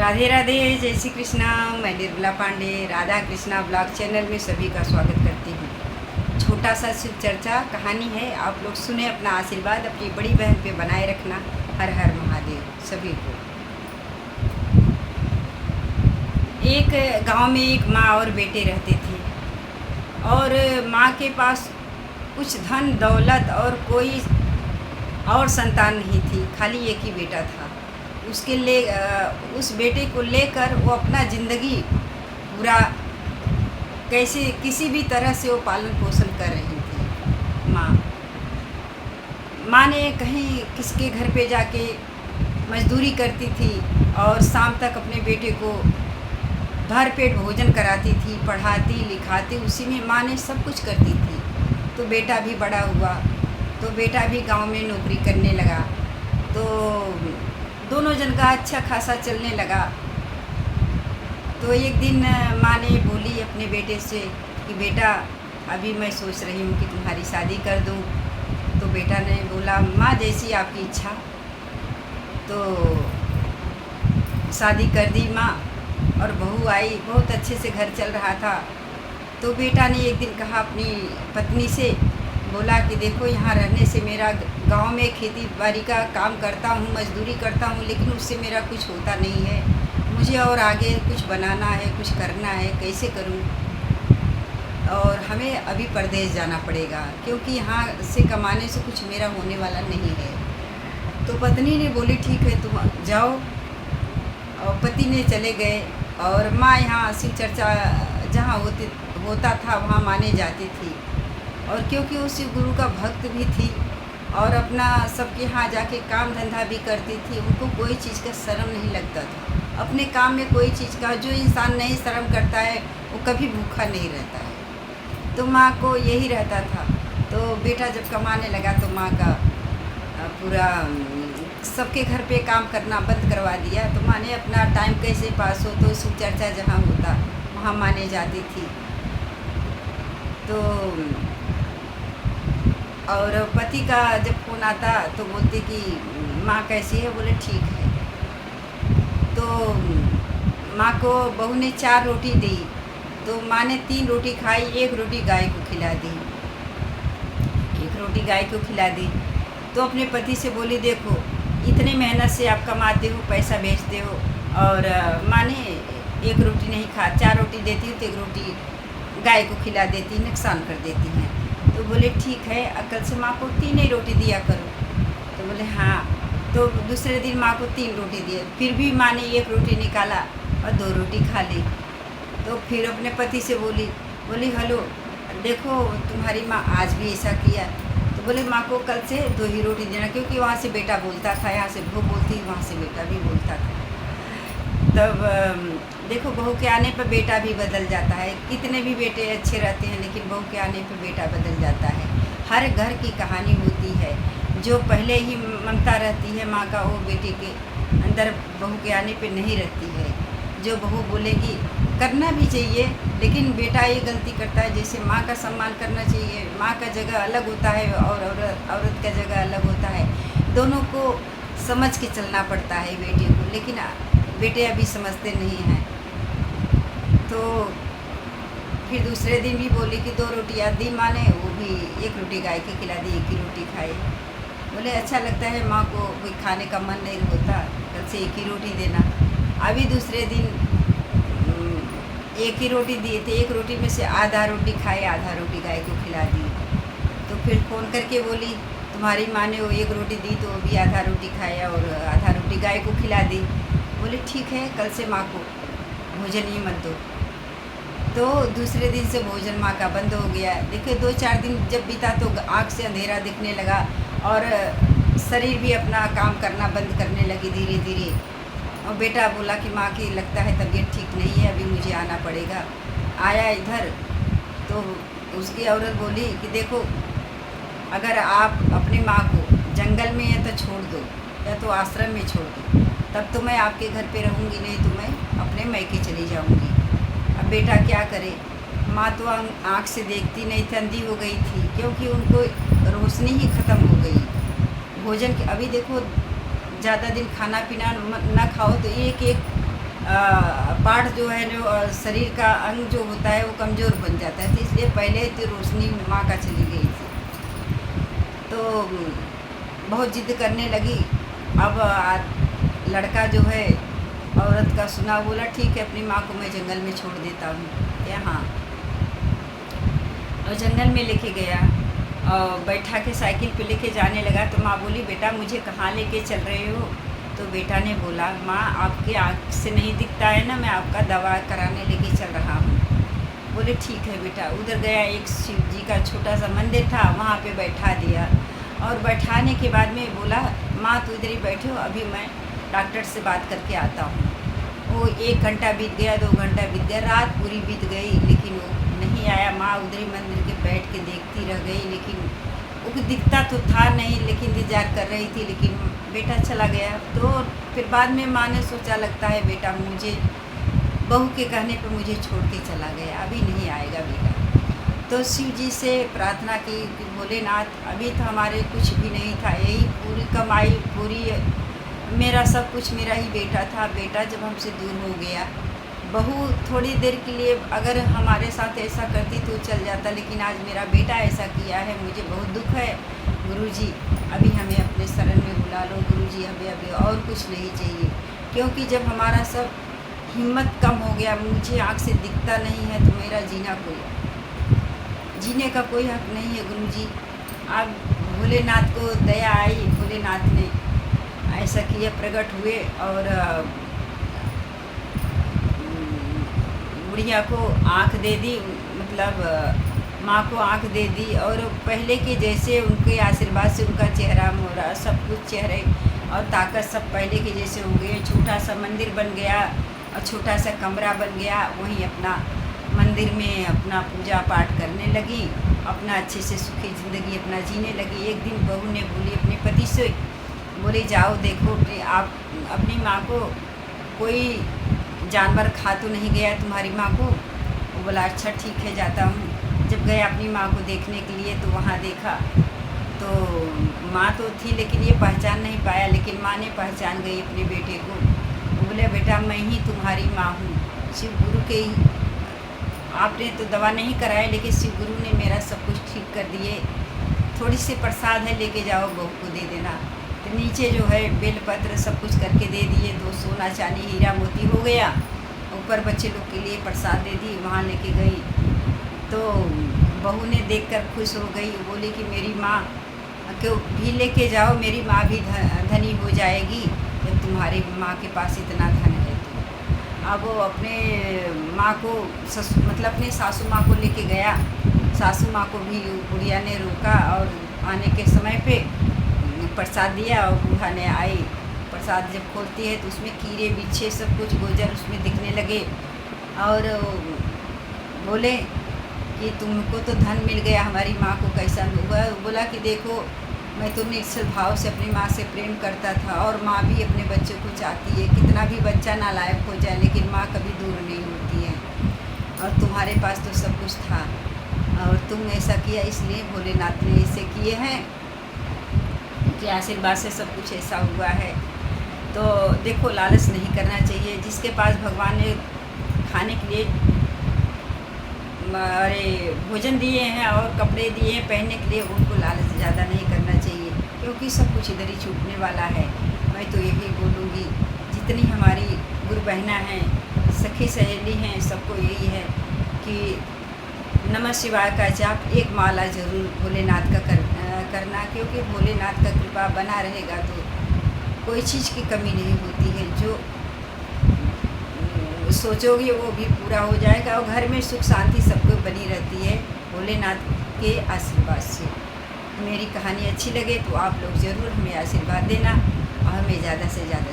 राधे राधे, जय श्री कृष्णा। मैं Nirmala Pandey Radha Krishna blog channel में सभी का स्वागत करती हूँ। छोटा सा शिव चर्चा कहानी है, आप लोग सुने, अपना आशीर्वाद अपनी बड़ी बहन पे बनाए रखना। हर हर महादेव सभी को। एक गांव में एक माँ और बेटे रहते थे और माँ के पास कुछ धन दौलत और कोई और संतान नहीं थी, खाली एक ही बेटा था। उस बेटे को लेकर वो अपना ज़िंदगी पूरा कैसे किसी भी तरह से वो पालन पोषण कर रही थी। माँ ने कहीं किसके घर पे जाके मजदूरी करती थी और शाम तक अपने बेटे को भर पेट भोजन कराती थी, पढ़ाती लिखाती, उसी में माँ ने सब कुछ करती थी। तो बेटा भी बड़ा हुआ, तो बेटा भी गांव में नौकरी करने लगा, तो दोनों जन का अच्छा खासा चलने लगा। तो एक दिन माँ ने बोली अपने बेटे से कि बेटा, अभी मैं सोच रही हूँ कि तुम्हारी शादी कर दूँ। तो बेटा ने बोला, माँ जैसी आपकी इच्छा। तो शादी कर दी माँ, और बहू आई, बहुत अच्छे से घर चल रहा था। तो बेटा ने एक दिन कहा अपनी पत्नी से, बोला कि देखो, यहाँ रहने से मेरा गांव में खेती बाड़ी का काम करता हूँ, मजदूरी करता हूँ, लेकिन उससे मेरा कुछ होता नहीं है। मुझे और आगे कुछ बनाना है, कुछ करना है, कैसे करूँ? और हमें अभी परदेश जाना पड़ेगा, क्योंकि यहाँ से कमाने से कुछ मेरा होने वाला नहीं है। तो पत्नी ने बोली ठीक है, तुम जाओ। और पति ने चले गए और माँ यहाँ शिव चर्चा जहाँ होता था वहाँ माने जाती थी। और क्योंकि वो शिव गुरु का भक्त भी थी और अपना सबके यहाँ जाके काम धंधा भी करती थी, उनको कोई चीज़ का शर्म नहीं लगता था। अपने काम में कोई चीज़ का, जो इंसान नहीं शर्म करता है वो कभी भूखा नहीं रहता है। तो माँ को यही रहता था। तो बेटा जब कमाने लगा तो माँ का पूरा सबके घर पे काम करना बंद करवा दिया। तो माँ ने अपना टाइम कैसे पास हो, तो शिव चर्चा जहाँ होता वहाँ माने जाती थी। तो और पति का जब फ़ोन आता तो बोलती कि माँ कैसी है? बोले ठीक है। तो माँ को बहू ने 4 रोटी दी, तो माँ ने 3 रोटी खाई, 1 रोटी गाय को खिला दी। 1 रोटी गाय को खिला दी। तो अपने पति से बोली, देखो इतने मेहनत से आप कमाते हो, पैसा भेजते हो, और माँ ने 1 रोटी नहीं खा, 4 रोटी देती तो 1 रोटी गाय को खिला देती, नुकसान कर देती हैं। तो बोले ठीक है, अकल से माँ को 3 ही रोटी दिया करो। तो बोले हाँ। तो दूसरे दिन माँ को 3 रोटी दिए, फिर भी माँ ने 1 रोटी निकाला और 2 रोटी खा ली। तो फिर अपने पति से बोली हेलो, देखो तुम्हारी माँ आज भी ऐसा किया। तो बोले माँ को कल से 2 ही रोटी देना, क्योंकि वहाँ से बेटा बोलता था, यहाँ से बहू बोलती, वहाँ से बेटा भी बोलता था। तब देखो, बहू के आने पर बेटा भी बदल जाता है। कितने भी बेटे अच्छे रहते हैं, लेकिन बहू के आने पर बेटा बदल जाता है। हर घर की कहानी होती है। जो पहले ही ममता रहती है माँ का, वो बेटे के अंदर बहू के आने पे नहीं रहती है। जो बहू बोलेगी करना भी चाहिए, लेकिन बेटा ये गलती करता है। जैसे माँ का सम्मान करना चाहिए, माँ का जगह अलग होता है और औरत का जगह अलग होता है। दोनों को समझ के चलना पड़ता है बेटे को, लेकिन बेटे अभी समझते नहीं हैं। तो फिर दूसरे दिन भी बोली कि 2 रोटियाँ दी माँ ने, वो भी 1 रोटी गाय की खिला दी, 1 ही रोटी खाई। बोले अच्छा लगता है, माँ को कोई खाने का मन नहीं होता, कल से 1 ही रोटी देना। अभी दूसरे दिन 1 ही रोटी दिए थे, 1 रोटी में से आधा रोटी खाई, आधा रोटी गाय को खिला दी। तो फिर फ़ोन करके बोली तुम्हारी माँ ने वो 1 रोटी दी, तो वो भी आधा रोटी खाया और आधा रोटी गाय को खिला दी। बोले ठीक है, कल से माँ को भोजन ही मत दो। तो दूसरे दिन से भोजन माँ का बंद हो गया। देखिए 2-4 दिन जब बीता तो आँख से अंधेरा दिखने लगा और शरीर भी अपना काम करना बंद करने लगी धीरे धीरे। और बेटा बोला कि माँ की लगता है तबीयत ठीक नहीं है, अभी मुझे आना पड़ेगा। आया इधर तो उसकी औरत बोली कि देखो, अगर आप अपनी माँ को जंगल में या तो छोड़ दो या तो आश्रम में छोड़ दो, तब तो मैं आपके घर पे रहूँगी, नहीं तो मैं अपने मैके चली जाऊँगी। अब बेटा क्या करे? माँ तो आँख से देखती नहीं थी, अंधी हो गई थी, क्योंकि उनको रोशनी ही ख़त्म हो गई। भोजन के अभी देखो, ज़्यादा दिन खाना पीना ना खाओ तो एक पार्ट जो है जो शरीर का अंग जो होता है वो कमज़ोर बन जाता है, तो इसलिए पहले तो रोशनी माँ का चली गई थी। तो बहुत ज़िद करने लगी। अब लड़का जो है औरत का सुना, बोला ठीक है अपनी माँ को मैं जंगल में छोड़ देता हूँ। क्या हाँ, और जंगल में लेके गया और बैठा के साइकिल पे लेके जाने लगा। तो माँ बोली बेटा मुझे कहाँ लेके चल रहे हो? तो बेटा ने बोला माँ आपके आँख से नहीं दिखता है ना, मैं आपका दवा कराने लेके चल रहा हूँ। बोले ठीक है बेटा। उधर गया, एक शिव जी का छोटा सा मंदिर था, वहाँ पे बैठा दिया। और बैठाने के बाद में बोला माँ तो इधर ही बैठे हो, अभी मैं डॉक्टर से बात करके आता हूँ। वो 1 घंटा बीत गया, 2 घंटा बीत गया, रात पूरी बीत गई, लेकिन वो नहीं आया। माँ उधर ही मंदिर के बैठ के देखती रह गई, लेकिन वो दिखता तो था नहीं, लेकिन इंतजार कर रही थी, लेकिन बेटा चला गया। तो फिर बाद में माँ ने सोचा लगता है बेटा मुझे बहू के कहने पर मुझे छोड़ के चला गया, अभी नहीं आएगा बेटा। तो शिव जी से प्रार्थना की कि भोलेनाथ अभी तो हमारे कुछ भी नहीं था, यही पूरी कमाई पूरी मेरा सब कुछ मेरा ही बेटा था। बेटा जब हमसे दूर हो गया, बहू थोड़ी देर के लिए अगर हमारे साथ ऐसा करती तो चल जाता, लेकिन आज मेरा बेटा ऐसा किया है, मुझे बहुत दुख है। गुरुजी अभी हमें अपने शरण में बुला लो गुरुजी, हमें अभी और कुछ नहीं चाहिए, क्योंकि जब हमारा सब हिम्मत कम हो गया, मुझे आँख से दिखता नहीं है, तो मेरा जीने का कोई हक नहीं है गुरुजी। अब भोलेनाथ को दया आई, भोलेनाथ ने ऐसा किया, प्रकट हुए और बुढ़िया को आँख दे दी, मतलब माँ को आँख दे दी। और पहले के जैसे उनके आशीर्वाद से उनका चेहरा मोहरा सब कुछ, चेहरे और ताकत सब पहले के जैसे हो गए। छोटा सा मंदिर बन गया और छोटा सा कमरा बन गया, वहीं अपना मंदिर में अपना पूजा पाठ करने लगी, अपना अच्छे से सुखी ज़िंदगी अपना जीने लगी। एक दिन बहू ने बोली अपने पति से, बोले जाओ देखो आप अपनी माँ को कोई जानवर खा तो नहीं गया तुम्हारी माँ को? वो बोला अच्छा ठीक है जाता हूँ। जब गया अपनी माँ को देखने के लिए, तो वहाँ देखा तो माँ तो थी, लेकिन ये पहचान नहीं पाया, लेकिन माँ ने पहचान गई अपने बेटे को। वो बोले बेटा मैं ही तुम्हारी माँ हूँ, शिव गुरु के ही, आपने तो दवा नहीं कराया, लेकिन शिव गुरु ने मेरा सब कुछ ठीक कर दिए। थोड़ी सी प्रसाद है, लेके जाओ बहू को दे देना। तो नीचे जो है बेलपत्र सब कुछ करके दे दिए, 2 सोना चांदी हीरा मोती हो गया। ऊपर बच्चे लोग के लिए प्रसाद दे दी, वहाँ लेके गई। तो बहू ने देखकर खुश हो गई, बोली कि मेरी माँ को भी लेके जाओ, मेरी माँ भी धनी हो जाएगी जब तुम्हारी माँ के पास इतना धन है। तो अब वो अपने माँ को मतलब अपने सासू माँ को लेके गया। सासू माँ को भी बुढ़िया ने रोका और आने के समय पे प्रसाद दिया, और बूढ़ा ने आई। प्रसाद जब खोलती है तो उसमें कीड़े बिच्छे सब कुछ गोजर उसमें दिखने लगे, और बोले कि तुमको तो धन मिल गया, हमारी माँ को कैसा हुआ? बोला कि देखो मैं तो निश्चल भाव से अपनी माँ से प्रेम करता था, और माँ भी अपने बच्चे को चाहती है, कितना भी बच्चा नालायक हो जाए लेकिन माँ कभी दूर नहीं होती है, और तुम्हारे पास तो सब कुछ था और तुम ऐसा किया, इसलिए भोलेनाथ ने ऐसे किए हैं कि आशीर्वाद से सब कुछ ऐसा हुआ है। तो देखो लालच नहीं करना चाहिए। जिसके पास भगवान ने खाने के लिए भोजन दिए हैं और कपड़े दिए हैं पहनने के लिए, उनको लालच ज़्यादा नहीं करना चाहिए, क्योंकि सब कुछ इधर ही छूटने वाला है। मैं तो यही बोलूँगी, जितनी हमारी गुरु बहना हैं, सखी सहेली हैं, सबको यही है कि नमः शिवाय का जाप एक माला जरूर भोलेनाथ का करना, क्योंकि भोलेनाथ का कृपा बना रहेगा तो कोई चीज़ की कमी नहीं होती है। जो सोचोगे वो भी पूरा हो जाएगा, और घर में सुख शांति सबको बनी रहती है भोलेनाथ के आशीर्वाद से। मेरी कहानी अच्छी लगे तो आप लोग ज़रूर हमें आशीर्वाद देना और हमें ज़्यादा से ज़्यादा